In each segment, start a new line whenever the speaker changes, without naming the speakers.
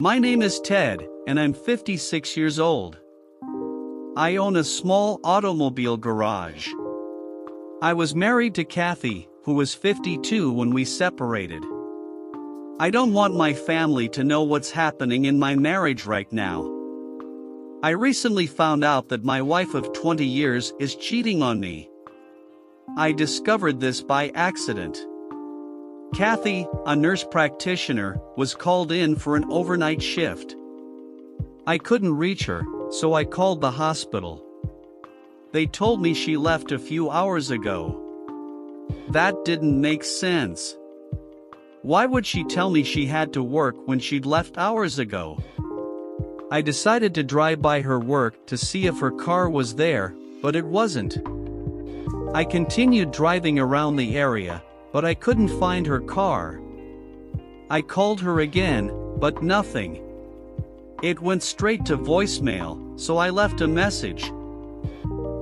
My name is Ted, and I'm 56 years old. I own a small automobile garage. I was married to Kathy, who was 52 when we separated. I don't want my family to know what's happening in my marriage right now. I recently found out that my wife of 20 years is cheating on me. I discovered this by accident. Kathy, a nurse practitioner, was called in for an overnight shift. I couldn't reach her, so I called the hospital. They told me she left a few hours ago. That didn't make sense. Why would she tell me she had to work when she'd left hours ago? I decided to drive by her work to see if her car was there, but it wasn't. I continued driving around the area, but I couldn't find her car. I called her again, but nothing. It went straight to voicemail, so I left a message.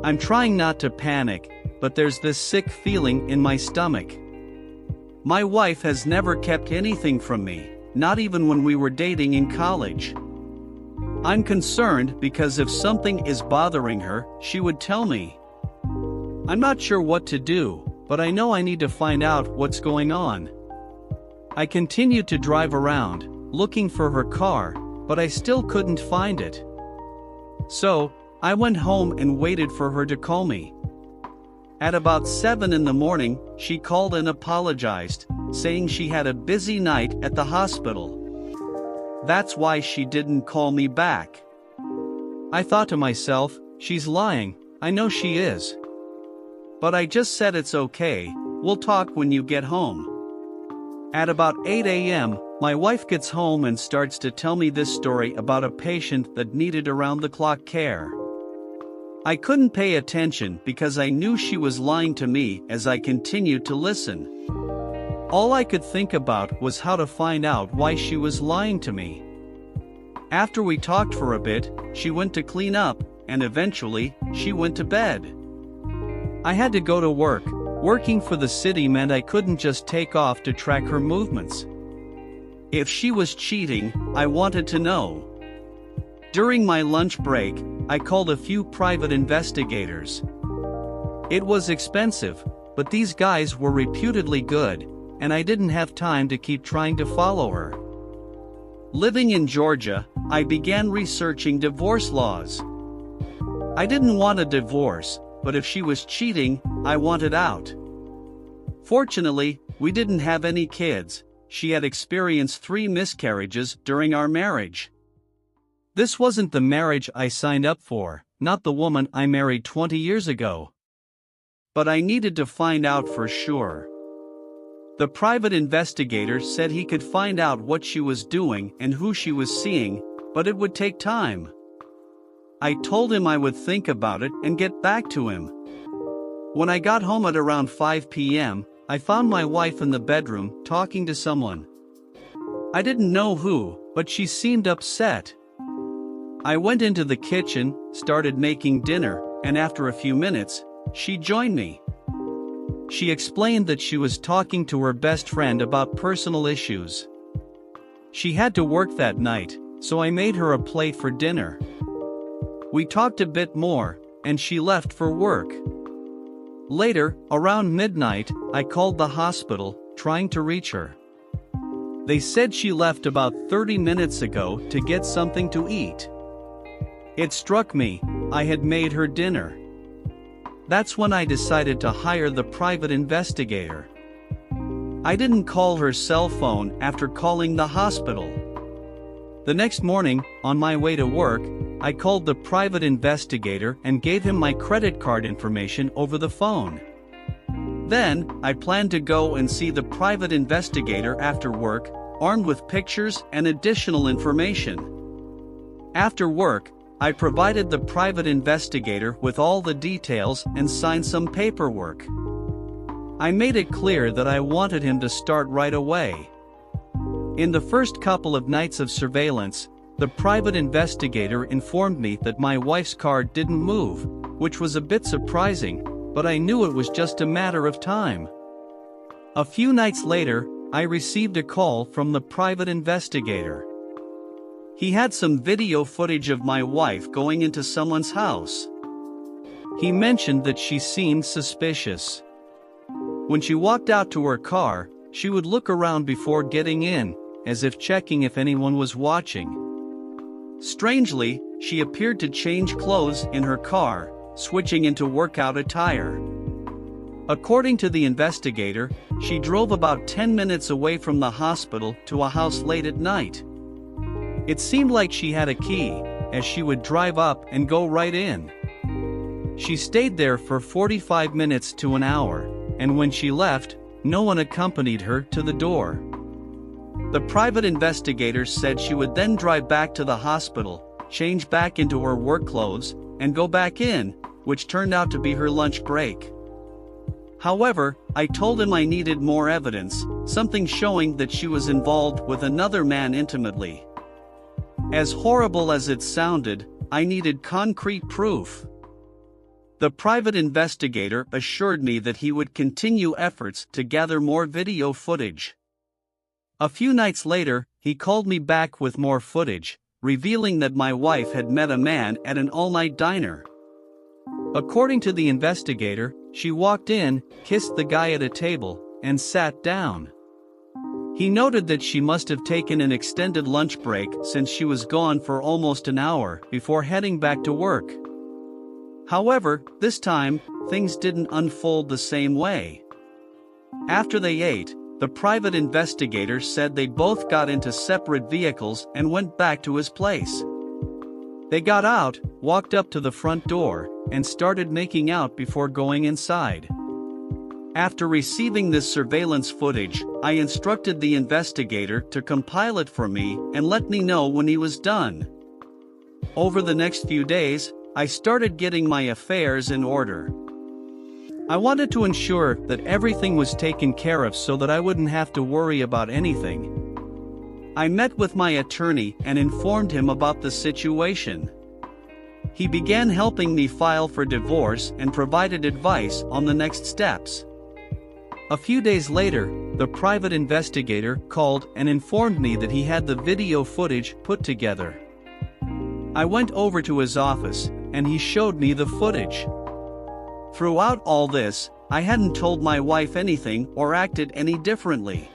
I'm trying not to panic, but there's this sick feeling in my stomach. My wife has never kept anything from me, not even when we were dating in college. I'm concerned because if something is bothering her, she would tell me. I'm not sure what to do, but I know I need to find out what's going on. I continued to drive around, looking for her car, but I still couldn't find it. So, I went home and waited for her to call me. At about 7 in the morning, she called and apologized, saying she had a busy night at the hospital. That's why she didn't call me back. I thought to myself, she's lying, I know she is. But I just said it's okay, we'll talk when you get home. At about 8 a.m., my wife gets home and starts to tell me this story about a patient that needed around-the-clock care. I couldn't pay attention because I knew she was lying to me as I continued to listen. All I could think about was how to find out why she was lying to me. After we talked for a bit, she went to clean up, and eventually, she went to bed. I had to go to work. Working for the city meant I couldn't just take off to track her movements. If she was cheating, I wanted to know. During my lunch break, I called a few private investigators. It was expensive, but these guys were reputedly good, and I didn't have time to keep trying to follow her. Living in Georgia, I began researching divorce laws. I didn't want a divorce, but if she was cheating, I wanted out. Fortunately, we didn't have any kids. She had experienced 3 miscarriages during our marriage. This wasn't the marriage I signed up for, not the woman I married 20 years ago. But I needed to find out for sure. The private investigator said he could find out what she was doing and who she was seeing, but it would take time. I told him I would think about it and get back to him. When I got home at around 5 p.m., I found my wife in the bedroom talking to someone. I didn't know who, but she seemed upset. I went into the kitchen, started making dinner, and after a few minutes, she joined me. She explained that she was talking to her best friend about personal issues. She had to work that night, so I made her a plate for dinner. We talked a bit more, and she left for work. Later, around midnight, I called the hospital, trying to reach her. They said she left about 30 minutes ago to get something to eat. It struck me, I had made her dinner. That's when I decided to hire the private investigator. I didn't call her cell phone after calling the hospital. The next morning, on my way to work, I called the private investigator and gave him my credit card information over the phone. Then, I planned to go and see the private investigator after work, armed with pictures and additional information. After work, I provided the private investigator with all the details and signed some paperwork. I made it clear that I wanted him to start right away. In the first couple of nights of surveillance, the private investigator informed me that my wife's car didn't move, which was a bit surprising, but I knew it was just a matter of time. A few nights later, I received a call from the private investigator. He had some video footage of my wife going into someone's house. He mentioned that she seemed suspicious. When she walked out to her car, she would look around before getting in, as if checking if anyone was watching. Strangely, she appeared to change clothes in her car, switching into workout attire. According to the investigator, she drove about 10 minutes away from the hospital to a house late at night. It seemed like she had a key, as she would drive up and go right in. She stayed there for 45 minutes to an hour, and when she left, no one accompanied her to the door. The private investigators said she would then drive back to the hospital, change back into her work clothes, and go back in, which turned out to be her lunch break. However, I told him I needed more evidence, something showing that she was involved with another man intimately. As horrible as it sounded, I needed concrete proof. The private investigator assured me that he would continue efforts to gather more video footage. A few nights later, he called me back with more footage, revealing that my wife had met a man at an all-night diner. According to the investigator, she walked in, kissed the guy at a table, and sat down. He noted that she must have taken an extended lunch break since she was gone for almost an hour before heading back to work. However, this time, things didn't unfold the same way. After they ate, the private investigator said they both got into separate vehicles and went back to his place. They got out, walked up to the front door, and started making out before going inside. After receiving this surveillance footage, I instructed the investigator to compile it for me and let me know when he was done. Over the next few days, I started getting my affairs in order. I wanted to ensure that everything was taken care of so that I wouldn't have to worry about anything. I met with my attorney and informed him about the situation. He began helping me file for divorce and provided advice on the next steps. A few days later, the private investigator called and informed me that he had the video footage put together. I went over to his office, and he showed me the footage. Throughout all this, I hadn't told my wife anything or acted any differently.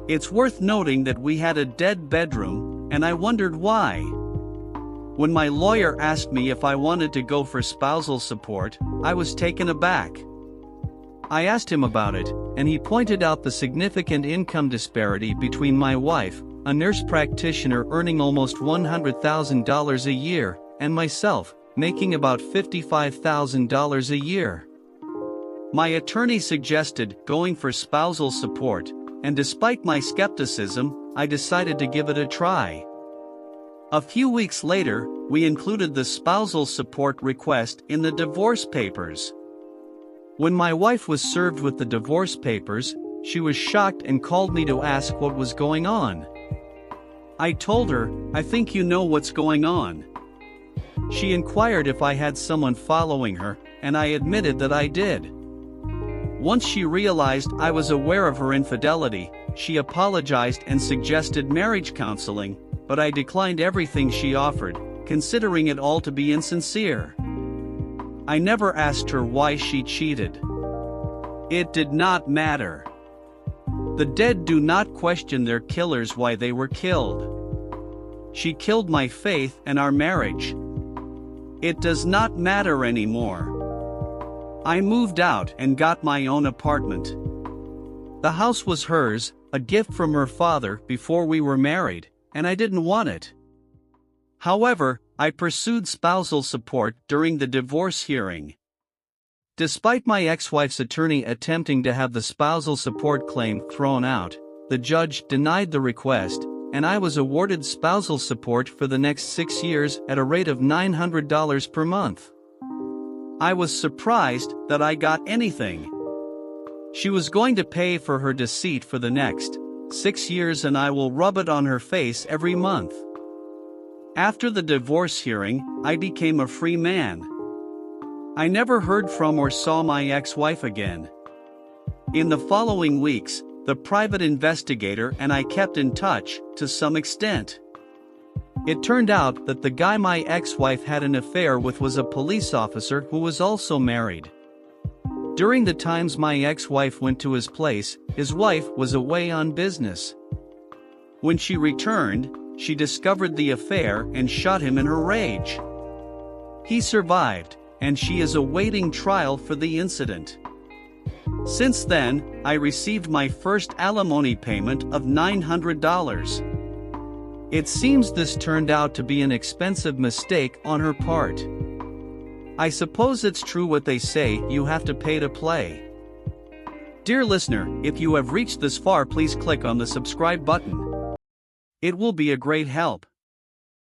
It's worth noting that we had a dead bedroom, and I wondered why. When my lawyer asked me if I wanted to go for spousal support, I was taken aback. I asked him about it, and he pointed out the significant income disparity between my wife, a nurse practitioner earning almost $100,000 a year, and myself, making about $55,000 a year. My attorney suggested going for spousal support, and despite my skepticism, I decided to give it a try. A few weeks later, we included the spousal support request in the divorce papers. When my wife was served with the divorce papers, she was shocked and called me to ask what was going on. I told her, "I think you know what's going on." She inquired if I had someone following her, and I admitted that I did. Once she realized I was aware of her infidelity, she apologized and suggested marriage counseling, but I declined everything she offered, considering it all to be insincere. I never asked her why she cheated. It did not matter. The dead do not question their killers why they were killed. She killed my faith and our marriage. It does not matter anymore. I moved out and got my own apartment. The house was hers, a gift from her father before we were married, and I didn't want it. However, I pursued spousal support during the divorce hearing. Despite my ex-wife's attorney attempting to have the spousal support claim thrown out, the judge denied the request, and I was awarded spousal support for the next 6 years at a rate of $900 per month. I was surprised that I got anything. She was going to pay for her deceit for the next 6 years, and I will rub it on her face every month. After the divorce hearing, I became a free man. I never heard from or saw my ex-wife again. In the following weeks, the private investigator and I kept in touch, to some extent. It turned out that the guy my ex-wife had an affair with was a police officer who was also married. During the times my ex-wife went to his place, his wife was away on business. When she returned, she discovered the affair and shot him in her rage. He survived, and she is awaiting trial for the incident. Since then, I received my first alimony payment of $900. It seems this turned out to be an expensive mistake on her part. I suppose it's true what they say, you have to pay to play. Dear listener, if you have reached this far, please click on the subscribe button. It will be a great help.